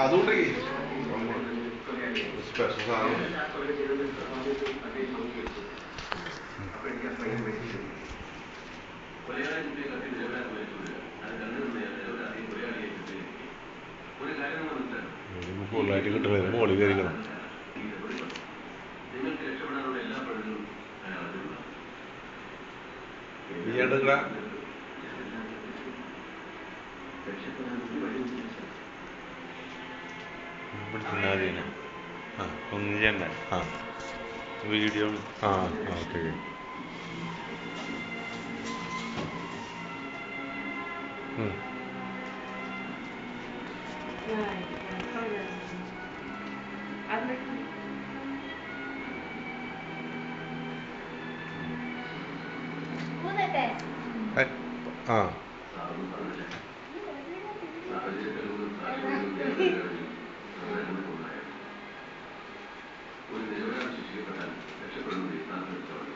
അതുകൊണ്ട് സ്പെഷ്യൽ സാധനം ഫുള്ളായിട്ട് കിട്ടണേ മോളി കയറിക്കണം. നീ ഒന്നും ചെയ്യണ്ട. Video okay. ഒരു നിരപരാധം ശിക്ഷിക്കപ്പെട്ടാൽ രക്ഷപ്പെടുന്നത് സ്ഥാനത്തെടുത്തോളം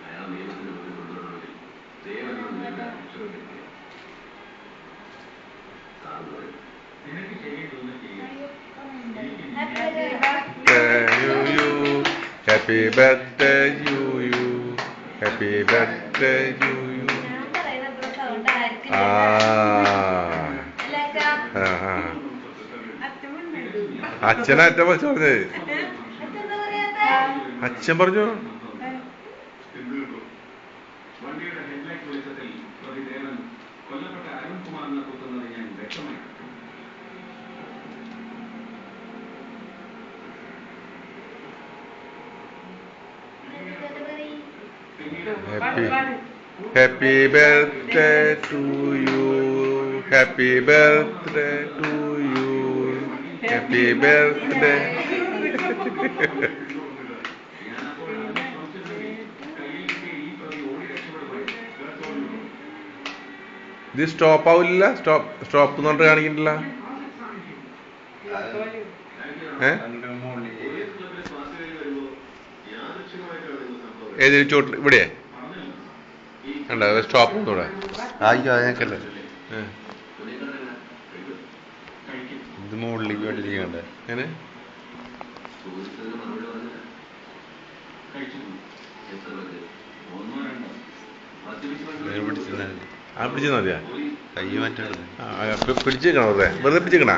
അയാൾ നിയമത്തിന് മുന്നിൽ കൊണ്ടുവരണമെങ്കിൽ ദൈവമെന്ന നിരപരാധം രക്ഷപ്പെട്ടിരിക്കുക. നിനക്ക് ചെയ്യേണ്ടതൊന്നും ചെയ്യുക. Happy birthday to you, happy birthday to you. അച്ഛനറ്റ പറഞ്ഞത് അച്ഛൻ പറഞ്ഞു. വണ്ടിയുടെ ഹെഡ്ലൈറ്റ് വെളിച്ചത്തിൽ പ്രതിദേവൻ കൊല്ലപ്പെട്ട അരുൺകുമാറിനെ കുത്തുന്നത് ഞാൻ വ്യക്തമായി. Happy birthday to you, happy birthday to you, happy birthday. ഇത് സ്റ്റോപ്പ് ആവില്ല. സ്റ്റോപ്പ് എന്ന് പറഞ്ഞിട്ട് കാണിക്കുന്നില്ല. ഏതൊരു ചോട്ടിൽ ഇവിടെ ഉണ്ടോ സ്റ്റോപ്പ് കൂടെ? ആയിക്കോ അതിനൊക്കെയല്ലേ. ഇത് മുകളിലേക്ക് വേണ്ടി ചെയ്യണ്ടേ? എങ്ങനെ പിടിച്ചാ മതിയാ? കൈ മാറ്റാ പിടിച്ചേക്കണോ? വെറുതെ പിടിച്ചേക്കണ?